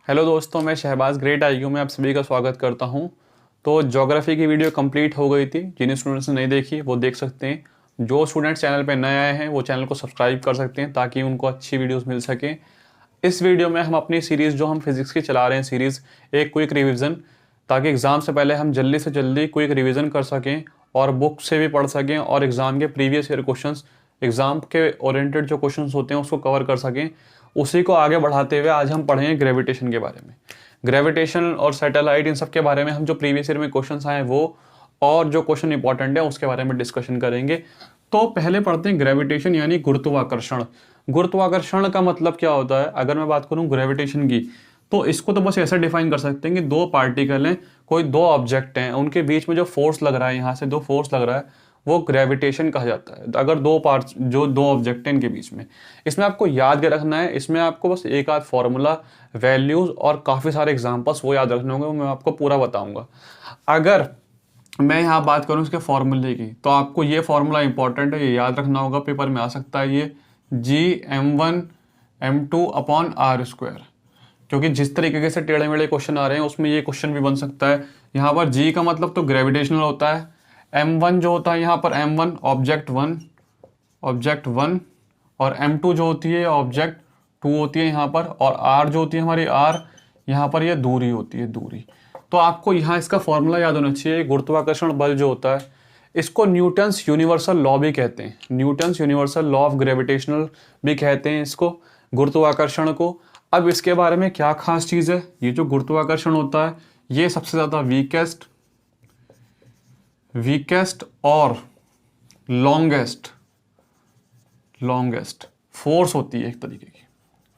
Hello दोस्तों, मैं Shahbaz great IQ में आप सभी का स्वागत करता हूं। तो ज्योग्राफी की वीडियो कंप्लीट हो गई थी। जिन स्टूडेंट्स ने नहीं देखी वो देख सकते हैं। जो स्टूडेंट्स चैनल पे नए आए हैं वो चैनल को सब्सक्राइब कर सकते हैं ताकि उनको अच्छी वीडियोस मिल सकें। इस वीडियो में हम अपनी सीरीज़ जो हम फिजिक्स की चला रहे हैं सीरीज़ एक क्विक रिवीजन, ताकि एग्ज़ाम से पहले हम जल्दी से जल्दी क्विक रिवीजन कर सकें और बुक से भी पढ़ सकें और एग्ज़ाम के प्रीवियस ईयर क्वेश्चंस, एग्ज़ाम के ओरिएंटेड जो क्वेश्चंस होते हैं उसको कवर कर सकें। उसी को आगे बढ़ाते हुए आज हम पढ़ेंगे ग्रेविटेशन के बारे में। ग्रेविटेशन और सैटेलाइट इन सब के बारे में हम जो प्रीवियस ईयर में क्वेश्चंस आए वो और जो क्वेश्चन इंपॉर्टेंट है उसके बारे में डिस्कशन करेंगे। तो पहले पढ़ते हैं ग्रेविटेशन यानी गुरुत्वाकर्षण। गुरुत्वाकर्षण का मतलब क्या होता है? अगर मैं बात करूं ग्रेविटेशन की, तो इसको तो बस ऐसे डिफाइन कर सकते हैं कि दो पार्टिकल हैं, कोई दो ऑब्जेक्ट हैं, उनके बीच में जो फोर्स लग रहा है, यहाँ से जो फोर्स लग रहा है वो ग्रेविटेशन कहा जाता है। अगर दो पार्ट्स जो दो ऑब्जेक्ट हैं इनके बीच में, इसमें आपको याद रखना है, इसमें आपको बस एक आध फॉर्मूला, वैल्यूज और काफ़ी सारे एग्जांपल्स वो याद रखने होंगे, वो मैं आपको पूरा बताऊंगा। अगर मैं यहाँ बात करूँ इसके फॉर्मूले की, तो आपको ये फॉर्मूला इंपॉर्टेंट है, ये याद रखना होगा, पेपर में आ सकता है ये Gm1m2/r²। क्योंकि जिस तरीके से टेढ़े मेढ़े क्वेश्चन आ रहे हैं उसमें ये क्वेश्चन भी बन सकता है। यहाँ पर G का मतलब तो ग्रेविटेशनल होता है, M1 जो होता है यहाँ पर M1 ऑब्जेक्ट वन और M2 जो होती है ऑब्जेक्ट 2 होती है यहाँ पर, और R जो होती है हमारी R, यहाँ पर ये दूरी होती है, दूरी। तो आपको यहाँ इसका फॉर्मूला याद होना चाहिए। गुरुत्वाकर्षण बल जो होता है इसको न्यूटन्स यूनिवर्सल लॉ भी कहते हैं, Newton's universal law of gravitational भी कहते हैं इसको, गुरुत्वाकर्षण को। अब इसके बारे में क्या खास चीज़ है, ये जो गुरुत्वाकर्षण होता है ये सबसे ज़्यादा वीकेस्ट और लॉन्गेस्ट फोर्स होती है एक तरीके की।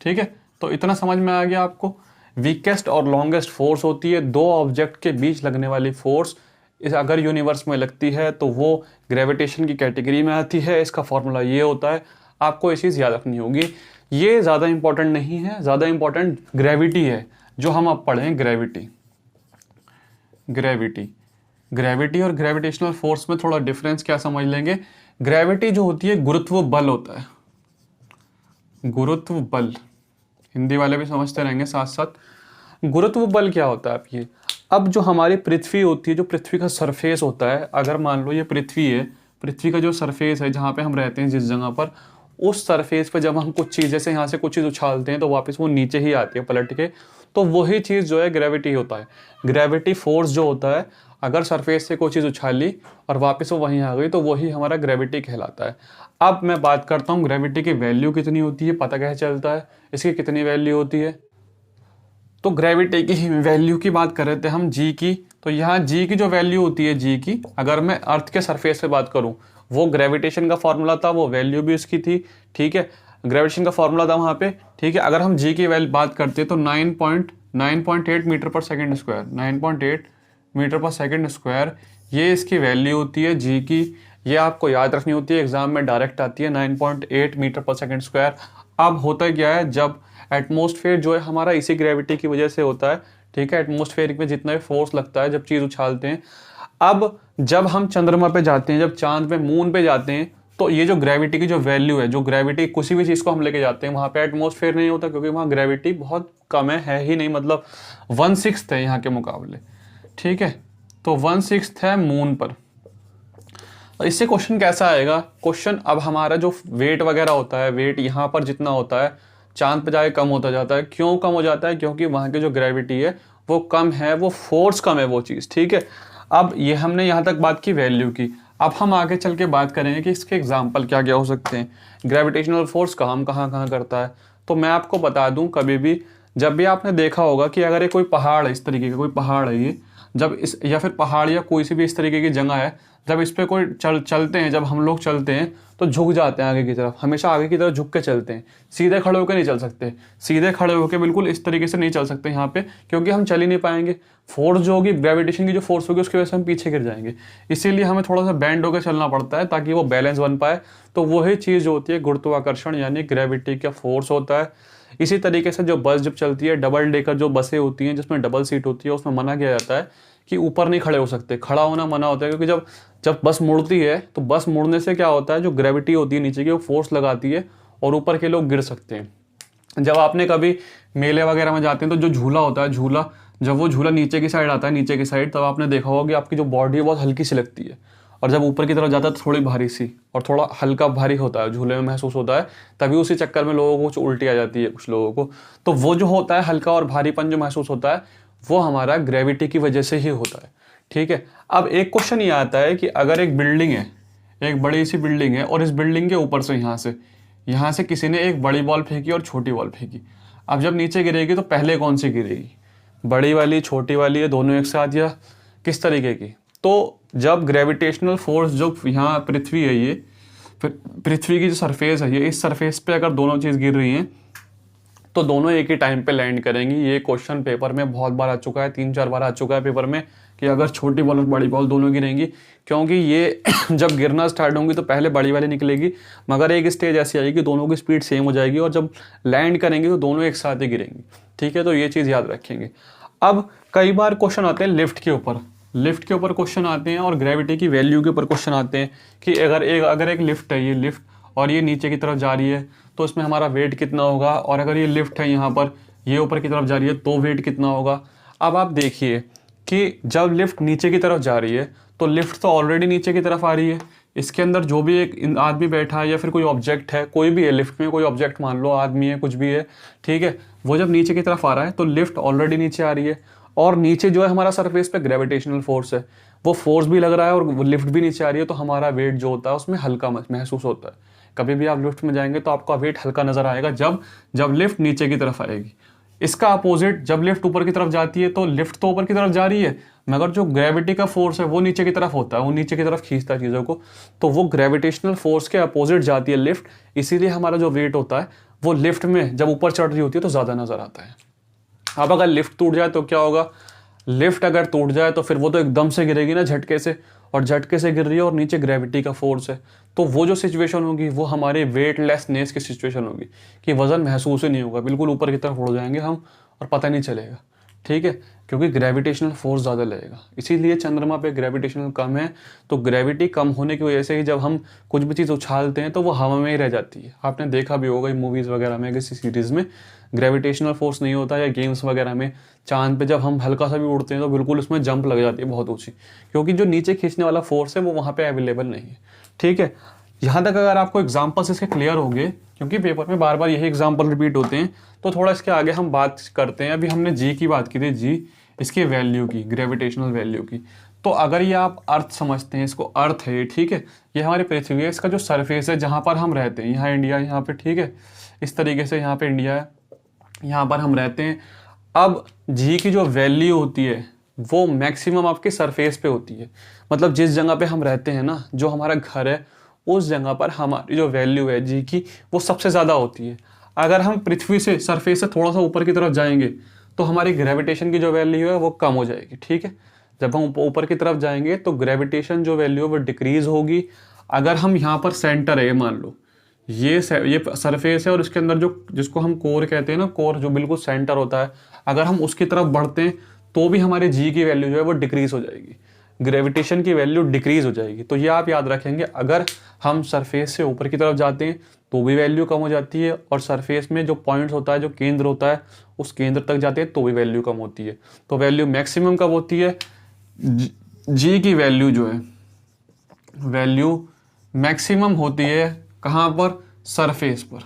ठीक है, तो इतना समझ में आ गया आपको। वीकेस्ट और लॉन्गेस्ट फोर्स होती है दो ऑब्जेक्ट के बीच लगने वाली फोर्स। इस अगर यूनिवर्स में लगती है तो वो ग्रेविटेशन की कैटेगरी में आती है। इसका फॉर्मूला ये होता है, आपको ये चीज़ याद रखनी होगी। ये ज़्यादा इंपॉर्टेंट नहीं है, ज़्यादा इंपॉर्टेंट ग्रेविटी है जो हम अब पढ़ें। ग्रेविटी और ग्रेविटेशनल फोर्स में थोड़ा डिफरेंस क्या समझ लेंगे। ग्रेविटी जो होती है गुरुत्व बल होता है, गुरुत्व बल, हिंदी वाले भी समझते रहेंगे साथ साथ। गुरुत्व बल क्या होता है आप ये, अब जो हमारी पृथ्वी होती है, जो पृथ्वी का सरफेस होता है, अगर मान लो ये पृथ्वी है, पृथ्वी का जो सरफेस है जहाँ पे हम रहते हैं जिस जगह पर, उस सरफेस पे जब हम कुछ चीज़, जैसे यहाँ से कुछ चीज़ उछालते हैं तो वापस वो नीचे ही आती है पलट के, तो वही चीज़ जो है ग्रेविटी होता है। ग्रेविटी फोर्स जो होता है, अगर सरफेस से कोई चीज़ उछाली और वापस वो वहीं आ गई तो वही हमारा ग्रेविटी कहलाता है। अब मैं बात करता हूँ ग्रेविटी की वैल्यू कितनी होती है, पता कैसे चलता है, इसकी कितनी वैल्यू होती है। तो ग्रेविटी की वैल्यू की बात कर रहे थे हम, जी की। तो यहाँ जी की जो वैल्यू होती है, जी की, अगर मैं अर्थ के सरफेस पे बात करूँ, वो ग्रेविटेशन का फॉर्मूला था, वो वैल्यू भी उसकी थी। ठीक है, ग्रेविटेशन का फॉर्मूला था वहाँ पे। ठीक है, अगर हम जी की वैल्यू बात करते हैं तो 9.8 मीटर पर सेकेंड स्क्वायर, 9.8 मीटर पर सेकेंड स्क्वायर, ये इसकी वैल्यू होती है जी की। ये आपको याद रखनी होती है, एग्जाम में डायरेक्ट आती है 9.8 मीटर पर सेकेंड स्क्वायर। अब होता क्या है, जब एटमॉस्फेयर जो है हमारा इसी ग्रेविटी की वजह से होता है। ठीक है, एटमॉस्फेयर में जितना भी फोर्स लगता है जब चीज़ उछालते हैं। अब जब हम चंद्रमा पे जाते हैं, जब चांद पे, मून पे जाते हैं, तो ये जो ग्रेविटी की जो वैल्यू है, जो ग्रेविटी किसी भी चीज़ को हम लेके जाते हैं वहाँ पे एटमॉस्फेयर नहीं होता, क्योंकि वहाँ ग्रेविटी बहुत कम है ही नहीं, मतलब 1/6 है यहाँ के मुकाबले। ठीक है, तो 1/6 है मून पर। इससे क्वेश्चन कैसा आएगा, क्वेश्चन अब हमारा जो वेट वगैरह होता है, वेट यहाँ पर जितना होता है चांद पे जाके कम होता जाता है। क्यों कम हो जाता है? क्योंकि वहाँ की जो ग्रेविटी है वो कम है, वो फोर्स कम है, वो चीज़। ठीक है, अब ये हमने यहाँ तक बात की वैल्यू की। अब हम आगे चल के बात करेंगे कि इसके एग्जाम्पल क्या क्या हो सकते हैं, ग्रेविटेशनल फोर्स काम कहाँ करता है। तो मैं आपको बता दूँ, कभी भी जब भी आपने देखा होगा कि अगर ये कोई पहाड़ है, इस तरीके का कोई पहाड़ है ये, जब इस, या फिर पहाड़ या कोई सी भी इस तरीके की जगह है, जब इस पे कोई चलते हैं, जब हम लोग चलते हैं तो झुक जाते हैं आगे की तरफ, हमेशा आगे की तरफ झुक के चलते हैं, सीधे खड़े होकर नहीं चल सकते। सीधे खड़े होकर बिल्कुल इस तरीके से नहीं चल सकते यहाँ पे, क्योंकि हम चल ही नहीं पाएंगे। फोर्स जो होगी, ग्रेविटेशन की जो फोर्स होगी, उसकी वजह से हम पीछे गिर जाएंगे। इसीलिए हमें थोड़ा सा बैंड होकर चलना पड़ता है ताकि वो बैलेंस बन पाए। तो वही चीज़ जो होती है गुरुत्वाकर्षण यानी ग्रेविटी का फोर्स होता है। इसी तरीके से जो बस जब चलती है, डबल डेकर जो बसें होती हैं जिसमें डबल सीट होती है, उसमें मना किया जाता है कि ऊपर नहीं खड़े हो सकते, खड़ा होना मना होता है। क्योंकि जब बस मुड़ती है तो बस मुड़ने से क्या होता है, जो ग्रेविटी होती है नीचे की, वो फोर्स लगाती है और ऊपर के लोग गिर सकते हैं। जब आपने कभी मेले वगैरह में जाते हैं तो जो झूला होता है, झूला जब वो झूला नीचे की साइड आता है, नीचे की साइड, तब आपने देखा होगा कि आपकी जो बॉडी है बहुत हल्की सी लगती है, और जब ऊपर की तरफ जाता है तो थोड़ी भारी सी और थोड़ा हल्का भारी होता है, झूले में महसूस होता है। तभी उसी चक्कर में लोगों को कुछ उल्टी आ जाती है कुछ लोगों को। तो वो जो होता है हल्का और भारीपन जो महसूस होता है, वो हमारा ग्रेविटी की वजह से ही होता है। ठीक है। अब एक क्वेश्चन ये आता है कि अगर एक बिल्डिंग है, एक बड़ी सी बिल्डिंग है, और इस बिल्डिंग के ऊपर से यहाँ से किसी ने एक बड़ी बॉल फेंकी और छोटी बॉल फेंकी। अब जब नीचे गिरेगी तो पहले कौन सी गिरेगी, बड़ी वाली, छोटी वाली, या दोनों एक साथ, या किस तरीके की? तो जब ग्रेविटेशनल फोर्स जो यहाँ पृथ्वी है, ये पृथ्वी की जो सरफेस है, ये इस सरफेस पे अगर दोनों चीज़ गिर रही हैं तो दोनों एक ही टाइम पे लैंड करेंगी। ये क्वेश्चन पेपर में बहुत बार आ चुका है, 3-4 बार आ चुका है पेपर में, कि अगर छोटी बॉल और बड़ी बॉल दोनों गिरेंगी, क्योंकि ये जब गिरना स्टार्ट होंगी तो पहले बड़ी वाली निकलेगी, मगर एक स्टेज ऐसी आएगी कि दोनों की स्पीड सेम हो जाएगी, और जब लैंड करेंगे तो दोनों एक साथ ही गिरेंगी। ठीक है, तो ये चीज़ याद रखेंगे। अब कई बार क्वेश्चन आते हैं लिफ्ट के ऊपर, लिफ्ट के ऊपर क्वेश्चन आते हैं, और ग्रेविटी की वैल्यू के ऊपर क्वेश्चन आते हैं कि अगर एक लिफ्ट है, ये लिफ्ट, और ये नीचे की तरफ जा रही है तो इसमें हमारा वेट कितना होगा, और अगर ये लिफ्ट है यहाँ पर, ये ऊपर की तरफ जा रही है तो वेट कितना होगा। अब आप देखिए कि जब लिफ्ट नीचे की तरफ जा रही है तो लिफ्ट तो ऑलरेडी नीचे की तरफ आ रही है, इसके अंदर जो भी एक आदमी बैठा है या फिर कोई ऑब्जेक्ट है, कोई भी है लिफ्ट में, कोई ऑब्जेक्ट मान लो, आदमी है, कुछ भी है, ठीक है, वो जब नीचे की तरफ आ रहा है तो लिफ्ट ऑलरेडी नीचे आ रही है, और नीचे जो है हमारा सरफेस पे ग्रेविटेशनल फोर्स है, वो फोर्स भी लग रहा है और लिफ्ट भी नीचे आ रही है, तो हमारा वेट जो होता है उसमें हल्का महसूस होता है। कभी भी आप लिफ्ट में जाएंगे तो आपका वेट हल्का नजर आएगा जब लिफ्ट नीचे की तरफ आएगी। इसका अपोजिट, जब लिफ्ट ऊपर की तरफ जाती है तो लिफ्ट तो ऊपर की तरफ जा रही है, मगर जो ग्रेविटी का फोर्स है वो नीचे की तरफ होता है, वो नीचे की तरफ खींचता है चीज़ों को, तो वो ग्रेविटेशनल फोर्स के अपोजिट जाती है लिफ्ट, इसीलिए हमारा जो वेट होता है वो लिफ्ट में जब ऊपर चढ़ रही होती है तो ज़्यादा नजर आता है। अब अगर लिफ्ट टूट जाए तो क्या होगा, लिफ्ट अगर टूट जाए तो फिर वो तो एकदम से गिरेगी ना, झटके से, और झटके से गिर रही है और नीचे ग्रेविटी का फोर्स है, तो वो जो सिचुएशन होगी वो हमारे वेटलेसनेस की सिचुएशन होगी, कि वजन महसूस ही नहीं होगा, बिल्कुल ऊपर की तरफ उड़ जाएंगे हम और पता नहीं चलेगा। ठीक है, क्योंकि ग्रेविटेशनल फोर्स ज़्यादा लगेगा, इसीलिए चंद्रमा पे ग्रेविटेशनल कम है। तो ग्रेविटी कम होने की वजह से ही जब हम कुछ भी चीज़ उछालते हैं तो वो हवा में ही रह जाती है। आपने देखा भी होगा मूवीज़ वगैरह में, किसी सीरीज़ में ग्रेविटेशनल फोर्स नहीं होता, या गेम्स वगैरह में चांद पे जब हम हल्का सा भी उड़ते हैं तो बिल्कुल उसमें जंप लग जाती है बहुत ऊँची, क्योंकि जो नीचे खींचने वाला फोर्स है वो वहाँ पर अवेलेबल नहीं है। ठीक है, यहाँ तक अगर आपको एग्जाम्पल्स इसके क्लियर हो गए, क्योंकि पेपर में बार बार यही एग्जाम्पल रिपीट होते हैं, तो थोड़ा इसके आगे हम बात करते हैं। अभी हमने जी की बात की थी, जी इसकी वैल्यू की, ग्रेविटेशनल वैल्यू की। तो अगर ये आप अर्थ समझते हैं, इसको अर्थ है, ठीक है, ये हमारी पृथ्वी है, इसका जो सरफेस है जहाँ पर हम रहते हैं, यहाँ इंडिया, यहाँ पे, ठीक है, इस तरीके से यहाँ पे इंडिया है, यहाँ पर हम रहते हैं। अब जी की जो वैल्यू होती है वो मैक्सिमम आपके सरफेस पे होती है, मतलब जिस जगह पे हम रहते हैं ना, जो हमारा घर है, उस जगह पर हमारी जो वैल्यू है जी की वो सबसे ज़्यादा होती है। अगर हम पृथ्वी से, सरफेस से थोड़ा सा ऊपर की तरफ जाएंगे तो हमारी ग्रेविटेशन की जो वैल्यू है वो कम हो जाएगी। ठीक है, जब हम ऊपर की तरफ जाएंगे तो ग्रेविटेशन जो वैल्यू है वो डिक्रीज होगी। अगर हम यहाँ पर सेंटर है, मान लो ये सरफेस है और इसके अंदर जो, जिसको हम कोर कहते हैं ना, कोर जो बिल्कुल सेंटर होता है, अगर हम उसकी तरफ बढ़ते हैं तो भी हमारे जी की वैल्यू जो है वो डिक्रीज हो जाएगी, ग्रेविटेशन की वैल्यू डिक्रीज हो जाएगी। तो ये आप याद रखेंगे, अगर हम सरफेस से ऊपर की तरफ जाते हैं तो भी वैल्यू कम हो जाती है, और सरफेस में जो पॉइंट्स होता है, जो केंद्र होता है, उस केंद्र तक जाते हैं तो भी वैल्यू कम होती है। तो वैल्यू मैक्सिमम कब होती है, जी की वैल्यू जो है, वैल्यू मैक्सिमम होती है कहाँ पर, सरफेस पर,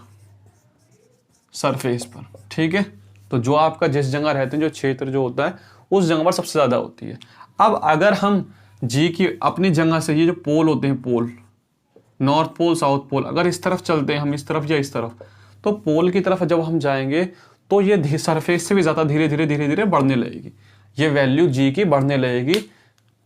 सरफेस पर। ठीक है, तो जो आपका जिस जगह रहते हैं, जो क्षेत्र जो होता है, उस जगह पर सबसे ज़्यादा होती है। अब अगर हम जी की अपनी जगह से, ये जो पोल होते हैं, पोल, नॉर्थ पोल, साउथ पोल, अगर इस तरफ चलते हैं हम, इस तरफ या इस तरफ, तो पोल की तरफ जब हम जाएंगे तो ये सरफेस से भी ज़्यादा धीरे धीरे बढ़ने लगेगी, ये वैल्यू जी की बढ़ने लगेगी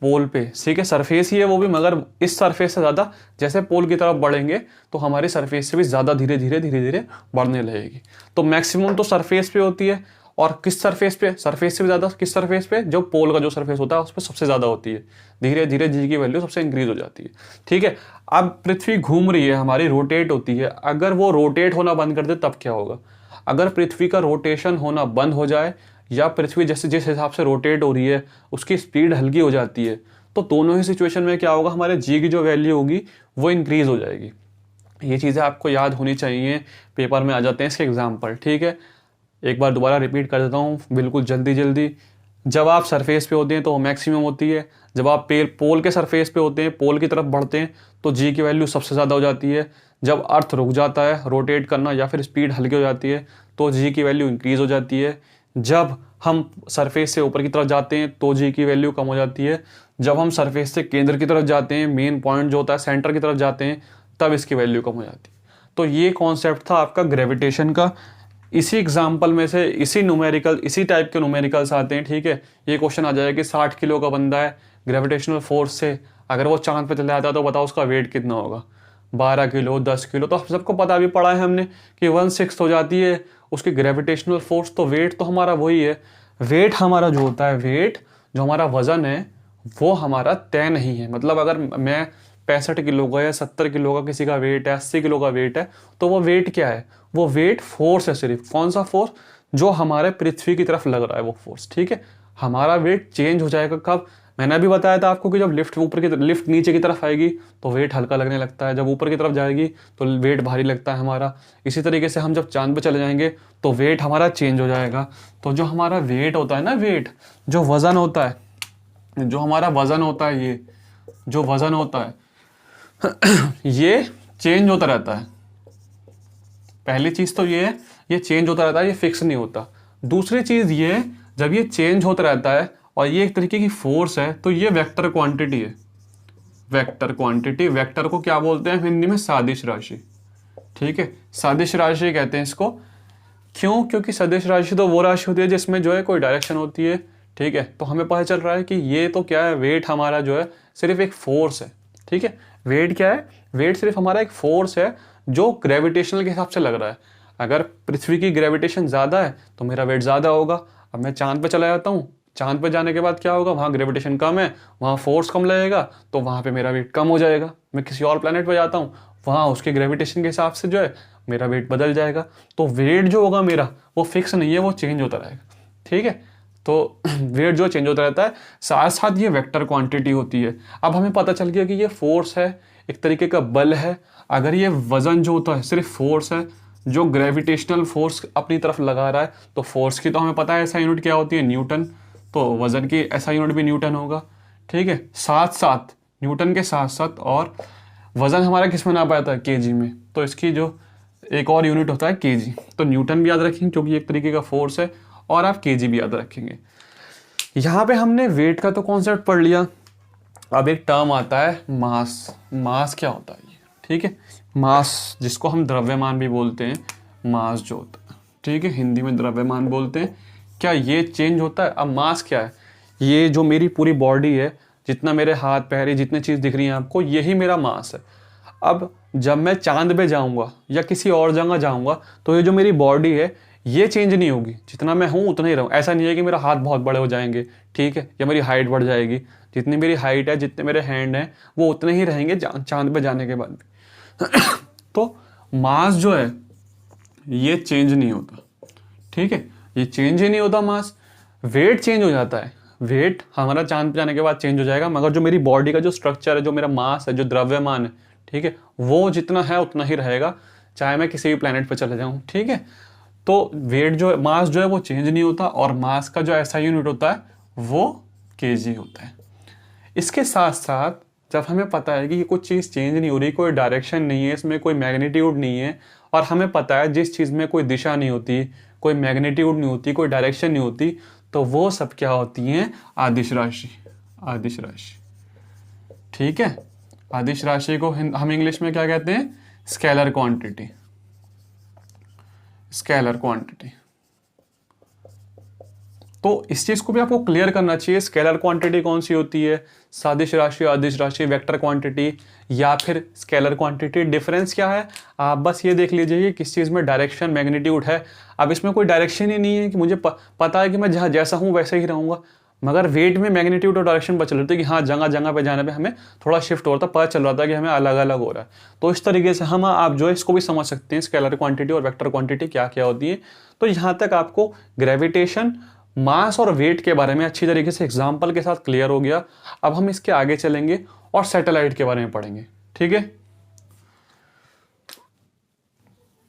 पोल पे। ठीक है, सरफेस ही है वो भी, मगर इस सरफेस से ज़्यादा, जैसे पोल की तरफ बढ़ेंगे तो हमारी सरफेस से भी ज़्यादा धीरे धीरे बढ़ने लगेगी। तो मैक्सिमम तो सरफेस पे होती है, और किस सरफेस पे, सरफेस से भी ज़्यादा किस सरफेस पे, जो पोल का जो सरफेस होता है उस पर सबसे ज़्यादा होती है। धीरे धीरे जी की वैल्यू सबसे इंक्रीज हो जाती है। ठीक है, अब पृथ्वी घूम रही है हमारी, रोटेट होती है, अगर वो रोटेट होना बंद कर दे तब क्या होगा, अगर पृथ्वी का रोटेशन होना बंद हो जाए, या पृथ्वी जैसे जिस हिसाब से रोटेट हो रही है उसकी स्पीड हल्की हो जाती है, तो दोनों ही सिचुएशन में क्या होगा, हमारे जी की जो वैल्यू होगी वो इंक्रीज हो जाएगी। ये चीज़ें आपको याद होनी चाहिए, पेपर में आ जाते हैं इसके एग्जाम्पल, ठीक है। एक बार दोबारा रिपीट कर देता हूँ बिल्कुल जल्दी जल्दी। जब आप सरफेस पे होते हैं तो मैक्सिमम होती है, जब आप पोल के सरफेस पे होते हैं, पोल की तरफ बढ़ते हैं, तो जी की वैल्यू सबसे ज़्यादा हो जाती है। जब अर्थ रुक जाता है रोटेट करना या फिर स्पीड हल्की हो जाती है तो जी की वैल्यू इंक्रीज़ हो जाती है। जब हम सरफेस से ऊपर की तरफ जाते हैं तो जी की वैल्यू कम हो जाती है। जब हम सरफेस से केंद्र की तरफ जाते हैं, मेन पॉइंट जो होता है सेंटर की तरफ जाते हैं, तब इसकी वैल्यू कम हो जाती है। तो ये कॉन्सेप्ट था आपका ग्रेविटेशन का। इसी एग्जाम्पल में से इसी न्यूमेरिकल, इसी टाइप के न्यूमेरिकल्स आते हैं, ठीक है। ये क्वेश्चन आ जाएगा कि 60 किलो का बंदा है, ग्रेविटेशनल फोर्स से अगर वो चांद पे चला जाता है तो बताओ उसका वेट कितना होगा। 12 किलो, 10 किलो, तो सबको पता भी पड़ा है हमने कि 1/6 हो जाती है उसकी ग्रेविटेशनल फोर्स। तो वेट तो हमारा वही है। वेट हमारा जो होता है, वेट जो हमारा वजन है वो हमारा तय नहीं है। मतलब अगर मैं 65 किलो का या 70 किलो का किसी का वेट है, 80 किलो का वेट है, तो वो वेट क्या है? वो वेट फोर्स है सिर्फ। कौन सा फोर्स? जो हमारे पृथ्वी की तरफ लग रहा है वो फोर्स, ठीक है। हमारा वेट चेंज हो जाएगा कब? मैंने अभी बताया था आपको कि जब लिफ्ट नीचे की तरफ आएगी तो वेट हल्का लगने लगता है, जब ऊपर की तरफ जाएगी तो वेट भारी लगता है हमारा। इसी तरीके से हम जब चांद पे चले जाएंगे तो वेट हमारा चेंज हो जाएगा। तो जो हमारा वेट होता है ना, वेट जो वजन होता है, जो हमारा वजन होता है, ये जो वजन होता है ये चेंज होता रहता है। पहली चीज तो ये है, ये चेंज होता रहता है, ये फिक्स नहीं होता। दूसरी चीज ये है, जब ये चेंज होता रहता है और ये एक तरीके की फोर्स है, तो ये वेक्टर क्वांटिटी है। वेक्टर क्वांटिटी, वेक्टर को क्या बोलते हैं हिंदी में? सादिश राशि, ठीक है। सादिश राशि कहते हैं इसको। क्यों? क्योंकि सदिश राशि तो वो राशि होती है जिसमें जो है कोई डायरेक्शन होती है, ठीक है। तो हमें पता चल रहा है कि ये तो क्या है, वेट हमारा जो है सिर्फ एक फोर्स है, ठीक है। वेट क्या है? वेट सिर्फ हमारा एक फोर्स है जो ग्रेविटेशनल के हिसाब से लग रहा है। अगर पृथ्वी की ग्रेविटेशन ज़्यादा है तो मेरा वेट ज़्यादा होगा। अब मैं चांद पे चला जाता हूँ, चांद पे जाने के बाद क्या होगा? वहाँ ग्रेविटेशन कम है, वहाँ फोर्स कम लगेगा, तो वहाँ पे मेरा वेट कम हो जाएगा। मैं किसी और प्लेनेट पे जाता हूँ, वहाँ उसके ग्रेविटेशन के हिसाब से जो है मेरा वेट बदल जाएगा। तो वेट जो होगा मेरा वो फिक्स नहीं है, वो चेंज होता रहेगा, ठीक है। तो वेट जो चेंज होता रहता है, साथ साथ ये वेक्टर क्वांटिटी होती है। अब हमें पता चल गया कि ये फोर्स है, एक तरीके का बल है। अगर ये वजन जो होता है सिर्फ फोर्स है, जो ग्रेविटेशनल फोर्स अपनी तरफ लगा रहा है, तो फोर्स की तो हमें पता है ऐसा यूनिट क्या होती है? न्यूटन। तो वजन की ऐसा यूनिट भी न्यूटन होगा, ठीक है। साथ साथ न्यूटन के साथ साथ और वजन हमारा किस में ना पाता है? केजी में। तो इसकी जो एक और यूनिट होता है केजी। तो न्यूटन भी याद रखेंगे क्योंकि एक तरीके का फोर्स है, और आप केजी भी याद रखेंगे। यहाँ पे हमने वेट का तो कॉन्सेप्ट पढ़ लिया। अब एक टर्म आता है मास। मास क्या होता है ये? ठीक है, मास जिसको हम द्रव्यमान भी बोलते हैं, मास जो होता है, ठीक है, हिंदी में द्रव्यमान बोलते हैं। क्या ये चेंज होता है? अब मास क्या है? ये जो मेरी पूरी बॉडी है, जितना मेरे हाथ पैर, जितनी चीज़ दिख रही है आपको, यही मेरा मास है। अब जब मैं चांद पे जाऊंगा या किसी और जगह जाऊंगा तो ये जो मेरी बॉडी है ये चेंज नहीं होगी, जितना मैं हूँ उतना ही रहूँ। ऐसा नहीं है कि मेरा हाथ बहुत बड़े हो जाएंगे, ठीक है, या मेरी हाइट बढ़ जाएगी। जितनी मेरी हाइट है, जितने मेरे हैंड हैं, वो उतने ही रहेंगे चांद पे जाने के बाद भी। तो मास जो है ये चेंज नहीं होता, ठीक है, ये चेंज ही नहीं होता मास। वेट चेंज हो जाता है, वेट हमारा चांद पे जाने के बाद चेंज हो जाएगा, मगर जो मेरी बॉडी का जो स्ट्रक्चर है, जो मेरा मास है, जो द्रव्यमान है, ठीक है, वो जितना है उतना ही रहेगा, चाहे मैं किसी भी प्लेनेट पर चले जाऊं, ठीक है। तो वेट जो है, मास जो है वो चेंज नहीं होता, और मास का जो ऐसा यूनिट होता है वो केजी होता है। इसके साथ साथ जब हमें पता है कि ये कुछ चीज़ चेंज नहीं हो रही, कोई डायरेक्शन नहीं है इसमें, कोई मैग्नीट्यूड नहीं है, और हमें पता है जिस चीज़ में कोई दिशा नहीं होती, कोई मैग्नीट्यूड नहीं होती, कोई डायरेक्शन नहीं होती, तो वो सब क्या होती हैं? आदिश राशि। आदिश राशि, ठीक है। आदिश राशि को हम इंग्लिश में क्या कहते हैं? Scalar quantity. Scalar quantity. तो इस चीज को भी आपको क्लियर करना चाहिए, स्केलर क्वांटिटी कौन सी होती है, सादिश राशि, आदिश राशि, वेक्टर क्वांटिटी या फिर स्केलर क्वांटिटी, डिफरेंस क्या है? आप बस ये देख लीजिए कि किस चीज़ में डायरेक्शन, मैग्नीट्यूड है। अब इसमें कोई डायरेक्शन ही नहीं है कि मुझे पता है कि मैं जहाँ जैसा हूँ वैसे ही रहूँगा, मगर वेट में मैग्नीट्यूड और डायरेक्शन पता चल रही थी कि हाँ जगह जगह पे जाने पे हमें थोड़ा शिफ्ट हो रहा था, पता चल रहा था कि हमें अलग अलग हो रहा है। तो इस तरीके से हम आप जो है इसको भी समझ सकते हैं, स्केलर क्वांटिटी और वेक्टर क्वांटिटी क्या क्या होती है। तो यहाँ तक आपको ग्रेविटेशन, मास और वेट के बारे में अच्छी तरीके से एग्जाम्पल के साथ क्लियर हो गया। अब हम इसके आगे चलेंगे और सैटेलाइट के बारे में पढ़ेंगे, ठीक है।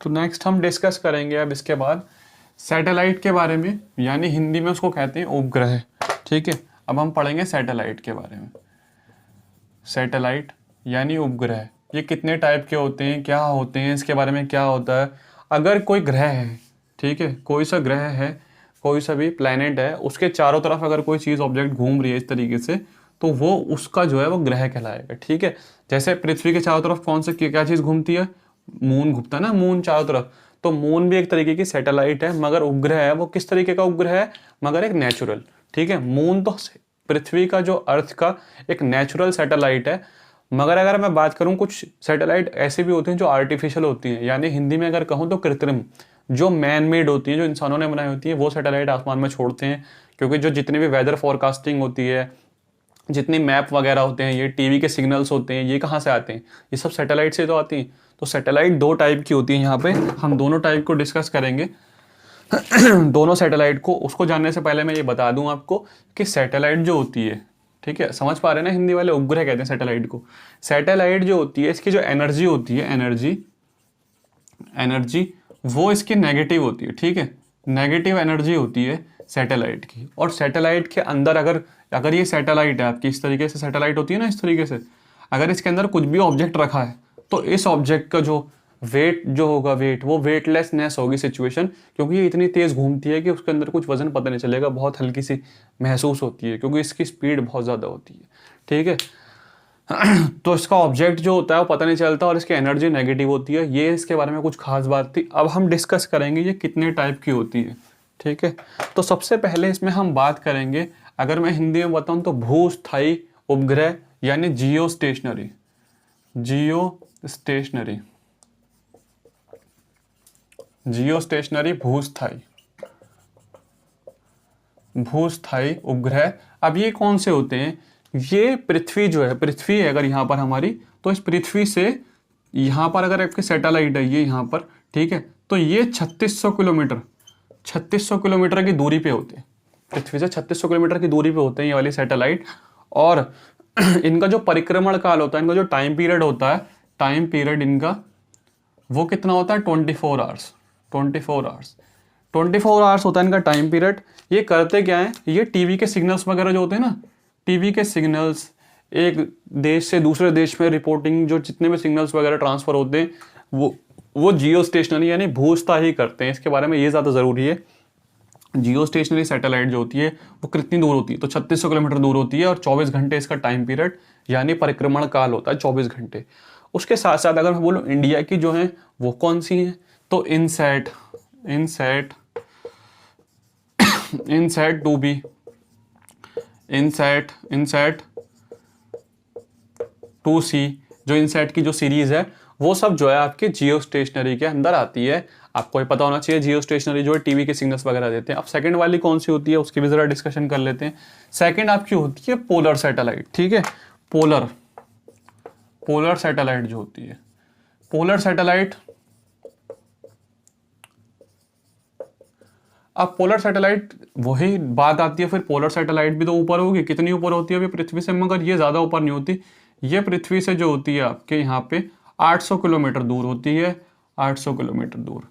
तो नेक्स्ट हम डिस्कस करेंगे अब इसके बाद सैटेलाइट के बारे में, यानी हिंदी में उसको कहते हैं उपग्रह। ठीक है, अब हम पढ़ेंगे सैटेलाइट के बारे में। सैटेलाइट यानी उपग्रह, ये कितने टाइप के होते हैं, क्या होते हैं, इसके बारे में क्या होता है। अगर कोई ग्रह है, ठीक है, कोई सा ग्रह है, कोई सा भी प्लैनेट है, उसके चारों तरफ अगर कोई चीज़ ऑब्जेक्ट घूम रही है इस तरीके से, तो वो उसका जो है वो ग्रह कहलाएगा। ठीक है, जैसे पृथ्वी के चारों तरफ कौन सा क्या चीज़ घूमती है, मून घूमता है ना, मून चारों तरफ, तो मून भी एक तरीके की सैटेलाइट है, मगर उपग्रह है वो किस तरीके का उपग्रह है, मगर एक नेचुरल। ठीक है, मून तो पृथ्वी का जो अर्थ का एक नेचुरल सैटेलाइट है, मगर अगर मैं बात करूं कुछ सैटेलाइट ऐसे भी होते हैं जो आर्टिफिशियल होती हैं, यानी हिंदी में अगर कहूं तो कृत्रिम, जो मैन मेड होती है, जो इंसानों ने बनाई होती है, वो सैटेलाइट आसमान में छोड़ते हैं। क्योंकि जो जितनी भी वेदर फोरकास्टिंग होती है, जितनी मैप वगैरह होते हैं, ये टीवी के सिग्नल्स होते हैं, ये कहाँ से आते हैं, ये सब सैटेलाइट से तो आती हैं। तो सैटेलाइट दो टाइप की होती है, यहाँ पे हम दोनों टाइप को डिस्कस करेंगे। दोनों सैटेलाइट को, उसको जानने से पहले मैं ये बता दूं आपको कि सैटेलाइट जो होती है, ठीक है, समझ पा रहे हैं ना, हिंदी वाले उपग्रह कहते हैं सैटेलाइट को। सैटेलाइट जो होती है, इसकी जो एनर्जी होती है, एनर्जी वो इसकी नेगेटिव होती है। ठीक है, नेगेटिव एनर्जी होती है सैटेलाइट की। और सैटेलाइट के अंदर अगर ये सैटेलाइट है आपकी, इस तरीके से सैटेलाइट होती है ना, इस तरीके से, अगर इसके अंदर कुछ भी ऑब्जेक्ट रखा है, तो इस ऑब्जेक्ट का जो वेट जो होगा, वो वेटलेसनेस होगी सिचुएशन, क्योंकि ये इतनी तेज घूमती है कि उसके अंदर कुछ वजन पता नहीं चलेगा, बहुत हल्की सी महसूस होती है, क्योंकि इसकी स्पीड बहुत ज़्यादा होती है। ठीक है, तो इसका ऑब्जेक्ट जो होता है वो पता नहीं चलता, और इसकी एनर्जी नेगेटिव होती है। ये इसके बारे में कुछ खास बात थी। अब हम डिस्कस करेंगे ये कितने टाइप की होती है। ठीक है, तो सबसे पहले इसमें हम बात करेंगे, अगर मैं हिंदी में बताऊं तो भूस्थायी उपग्रह, यानी जियो स्टेशनरी। भूस्थायी उपग्रह। अब ये कौन से होते हैं, ये पृथ्वी जो है, पृथ्वी है अगर यहाँ पर हमारी, तो इस पृथ्वी से यहाँ पर अगर आपके सैटेलाइट है ये यहाँ पर, ठीक है, तो ये 3600 किलोमीटर की दूरी पे होते हैं, पृथ्वी से 3600 किलोमीटर की दूरी पे होते हैं ये वाली सैटेलाइट। और इनका जो परिक्रमण काल होता है, इनका जो टाइम पीरियड होता है, टाइम पीरियड इनका वो कितना होता है, 24 आवर्स। 24 आवर्स होता है इनका टाइम पीरियड। ये करते क्या है, ये टीवी के सिग्नल्स वगैरह जो होते हैं ना, टीवी के सिग्नल्स, एक देश से दूसरे देश में रिपोर्टिंग, जो जितने भी सिग्नल्स वगैरह ट्रांसफर होते हैं, वो जियो स्टेशनरी यानी भूस्थायी करते हैं। इसके बारे में ये ज़्यादा ज़रूरी है। जियो स्टेशनरी सैटेलाइट जो होती है वो कितनी दूर होती है, तो 3600 किलोमीटर दूर होती है, और 24 घंटे इसका टाइम पीरियड यानी परिक्रमण काल होता है, 24 घंटे। उसके साथ साथ अगर मैं बोलूँ इंडिया की जो है वो कौन सी हैं, तो इनसैट 2B, इनसैट 2C, जो इनसैट की जो सीरीज है, वो सब जो है आपके जियो स्टेशनरी के अंदर आती है। आपको ये पता होना चाहिए, जियो स्टेशनरी जो है टीवी के सिग्नल्स वगैरह देते हैं। अब सेकंड वाली कौन सी होती है, उसकी भी जरा डिस्कशन कर लेते हैं। सेकंड आपकी होती है पोलर सैटेलाइट। ठीक है, पोलर सैटेलाइट जो होती है, पोलर सैटेलाइट, अब पोलर सैटेलाइट वही बात आती है फिर, पोलर सैटेलाइट भी तो ऊपर होगी, कितनी ऊपर होती है अभी पृथ्वी से, मगर ये ज़्यादा ऊपर नहीं होती। ये पृथ्वी से जो होती है आपके यहाँ पे 800 किलोमीटर दूर होती है, 800 किलोमीटर दूर।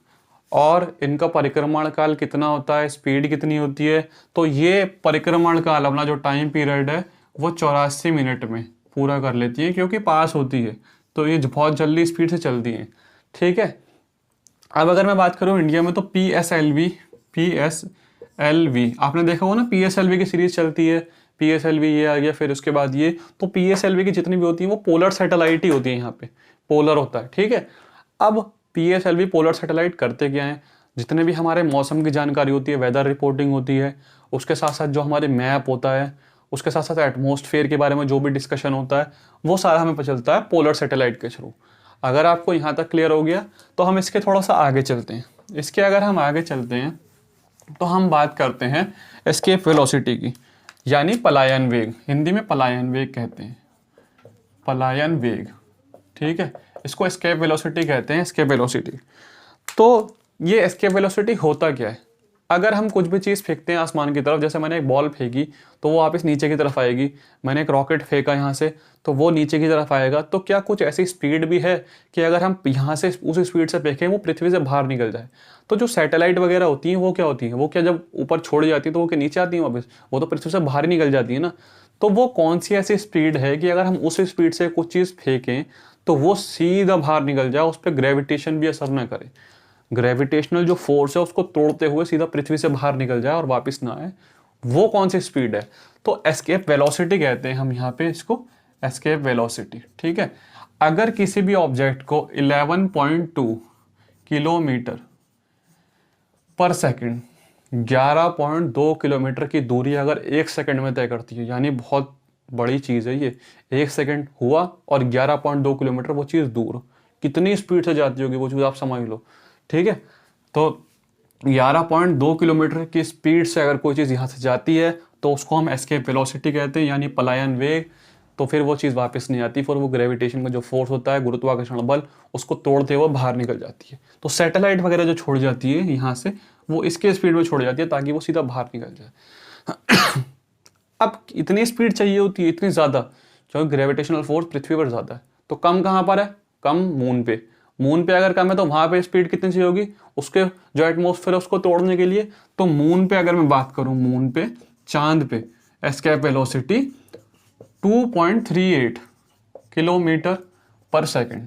और इनका परिक्रमण काल कितना होता है, स्पीड कितनी होती है, तो ये परिक्रमण काल अपना जो टाइम पीरियड है वो 84 मिनट में पूरा कर लेती है, क्योंकि पास होती है, तो ये बहुत जल्दी स्पीड से चलती है। ठीक है, अब अगर मैं बात करूँ इंडिया में, तो PSLV आपने देखा होगा ना, PSLV की सीरीज चलती है, PSLV ये आ गया, फिर उसके बाद ये, तो PSLV की जितनी भी होती है वो पोलर सैटेलाइट ही होती है, यहाँ पे पोलर होता है। ठीक है, अब PSLV पोलर सैटेलाइट करते क्या है, जितने भी हमारे मौसम की जानकारी होती है, वेदर रिपोर्टिंग होती है, उसके साथ साथ जो हमारे मैप होता है, उसके साथ साथ एटमॉस्फेयर के बारे में जो भी डिस्कशन होता है, वो सारा हमें पता चलता है पोलर सैटेलाइट के थ्रू। अगर आपको यहाँ तक क्लियर हो गया तो हम इसके थोड़ा सा आगे चलते हैं। इसके अगर हम आगे चलते हैं तो हम बात करते हैं एस्केप वेलोसिटी की, यानी पलायन वेग। हिंदी में पलायन वेग कहते हैं, पलायन वेग। ठीक है, इसको एस्केप वेलोसिटी कहते हैं, एस्केप वेलोसिटी। तो ये एस्केप वेलोसिटी होता क्या है, अगर हम कुछ भी चीज़ फेंकते हैं आसमान की तरफ, जैसे मैंने एक बॉल फेंकी तो वो वापस नीचे की तरफ आएगी, मैंने एक रॉकेट फेंका यहाँ से तो वो नीचे की तरफ आएगा, तो क्या कुछ ऐसी स्पीड भी है कि अगर हम यहाँ से उस स्पीड से फेंकें वो पृथ्वी से बाहर निकल जाए? तो जो सैटेलाइट वगैरह होती हैं वो क्या होती हैं, वो क्या जब ऊपर छोड़ी जाती है तो वो क्या नीचे आती हैं वापस? वो तो पृथ्वी से बाहर ही निकल जाती है ना। तो वो कौन सी ऐसी स्पीड है कि अगर हम उस स्पीड से कुछ चीज़ फेंकें तो वो सीधा बाहर निकल जाए, उस पर ग्रेविटेशन भी असर ना करे, ग्रेविटेशनल जो फोर्स है उसको तोड़ते हुए सीधा पृथ्वी से बाहर निकल जाए और वापस ना आए? वो कौन सी स्पीड है? तो एस्केप वेलोसिटी कहते हैं हम यहाँ पे इसको, एस्केप वेलोसिटी। ठीक है, अगर किसी भी ऑब्जेक्ट को 11.2 किलोमीटर पर सेकंड, 11.2 किलोमीटर की दूरी अगर एक सेकंड में तय करती है, यानी बहुत बड़ी चीज़ है ये, एक सेकंड हुआ और 11.2 किलोमीटर वो चीज़ दूर, कितनी स्पीड से जाती होगी वो चीज़ आप समझ लो। ठीक है, तो 11.2 किलोमीटर की स्पीड से अगर कोई चीज़ यहाँ से जाती है तो उसको हम एस्केप वेलोसिटी कहते हैं, यानी पलायन वेग। तो फिर वो चीज़ वापस नहीं आती, फिर वो ग्रेविटेशन का जो फोर्स होता है, गुरुत्वाकर्षण बल, उसको तोड़ते हुए बाहर निकल जाती है। तो सैटेलाइट वगैरह जो छोड़ जाती है यहाँ से, वो इसके स्पीड में छोड़ जाती है ताकि वो सीधा बाहर निकल जाए। अब इतनी स्पीड चाहिए होती है, इतनी ज़्यादा, क्योंकि ग्रेविटेशनल फोर्स पृथ्वी पर ज़्यादा है। तो कम कहाँ पर है? कम मून पे। मून पे अगर कम है तो वहाँ पे स्पीड कितनी चाहिए होगी उसके जो एटमॉस्फेयर है उसको तोड़ने के लिए? तो मून पे अगर मैं बात करूँ, मून पे, चांद पे, एस्केप वेलोसिटी 2.38 किलोमीटर पर सेकेंड,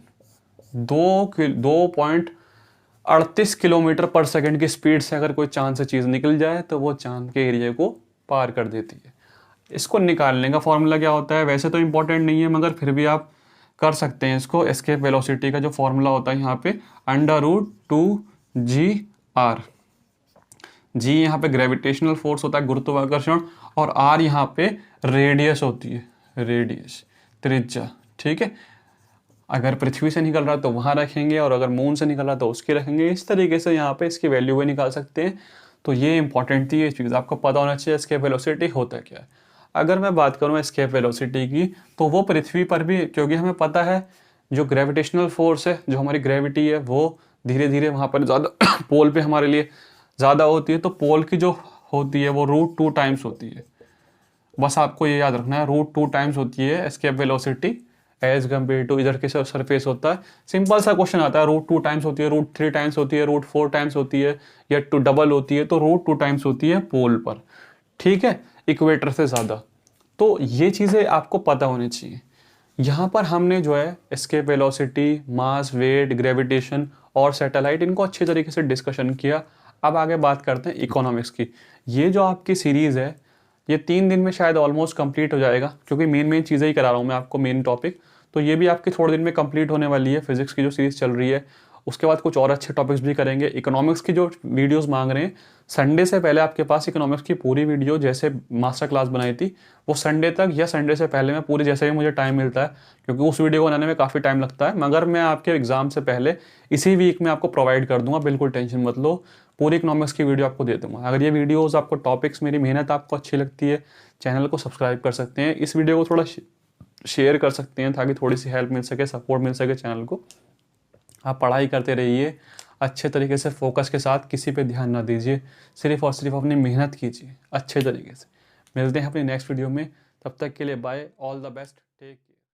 2.38 किलोमीटर पर सेकेंड की स्पीड से अगर कोई चांद से चीज़ निकल जाए तो वो चांद के एरिया को पार कर देती है। इसको निकालने का फॉर्मूला क्या होता है? वैसे तो इंपॉर्टेंट नहीं है मगर फिर भी आप कर सकते हैं इसको। एस्केप वेलोसिटी का जो फॉर्मूला होता है यहाँ पे √2gr, जी यहाँ पे ग्रेविटेशनल फोर्स होता है, गुरुत्वाकर्षण, और आर यहाँ पे रेडियस होती है, रेडियस, त्रिज्या। ठीक है, अगर पृथ्वी से निकल रहा है तो वहाँ रखेंगे और अगर मून से निकल रहा है तो उसकी रखेंगे। इस तरीके से यहाँ पे इसकी वैल्यू भी निकाल सकते हैं। तो ये इंपॉर्टेंट थी, ये चीज़ आपको पता होना चाहिए एस्केप वेलोसिटी होता क्या है। अगर मैं बात करूँ एस्केप वेलोसिटी की, तो वो पृथ्वी पर भी, क्योंकि हमें पता है जो ग्रेविटेशनल फोर्स है, जो हमारी ग्रेविटी है, वो धीरे धीरे वहाँ पर ज़्यादा पोल पे हमारे लिए ज़्यादा होती है, तो पोल की जो होती है वो √2 टाइम्स होती है। बस आपको ये याद रखना है, √2 टाइम्स होती है escape velocity as compare to इधर के सरफेस होता है। सिंपल सा क्वेश्चन आता है, √2 टाइम्स होती है, √3 टाइम्स होती है, √4 टाइम्स होती है, या टू डबल होती है? तो √2 टाइम्स होती है पोल पर। ठीक है, इक्वेटर से ज़्यादा। तो ये चीज़ें आपको पता होनी चाहिए। यहाँ पर हमने जो है एस्केप वेलोसिटी, मास, वेट, ग्रेविटेशन और सैटेलाइट, इनको अच्छे तरीके से डिस्कशन किया। अब आगे बात करते हैं इकोनॉमिक्स की। ये जो आपकी सीरीज़ है ये 3 दिन में शायद ऑलमोस्ट कंप्लीट हो जाएगा, क्योंकि मेन चीज़ें ही करा रहा हूँ मैं आपको, मेन टॉपिक। तो ये भी आपके थोड़े दिन में कंप्लीट होने वाली है, फिजिक्स की जो सीरीज़ चल रही है। उसके बाद कुछ और अच्छे टॉपिक्स भी करेंगे। इकोनॉमिक्स की जो वीडियोस मांग रहे हैं, संडे से पहले आपके पास इकोनॉमिक्स की पूरी वीडियो, जैसे मास्टर क्लास बनाई थी, वो संडे तक या संडे से पहले मैं पूरी, जैसे भी मुझे टाइम मिलता है, क्योंकि उस वीडियो को बनाने में काफ़ी टाइम लगता है, मगर मैं आपके एग्जाम से पहले इसी वीक में आपको प्रोवाइड कर दूंगा, बिल्कुल टेंशन मत लो। पूरी इकोनॉमिक्स की वीडियो आपको दे दूंगा। अगर ये वीडियोज़ आपको, टॉपिक्स, मेरी मेहनत आपको अच्छी लगती है, चैनल को सब्सक्राइब कर सकते हैं, इस वीडियो को थोड़ा शेयर कर सकते हैं ताकि थोड़ी सी हेल्प मिल सके, सपोर्ट मिल सके चैनल को। आप पढ़ाई करते रहिए अच्छे तरीके से, फोकस के साथ, किसी पे ध्यान ना दीजिए, सिर्फ और सिर्फ अपनी मेहनत कीजिए अच्छे तरीके से। मिलते हैं अपनी नेक्स्ट वीडियो में, तब तक के लिए bye, all the best, take care.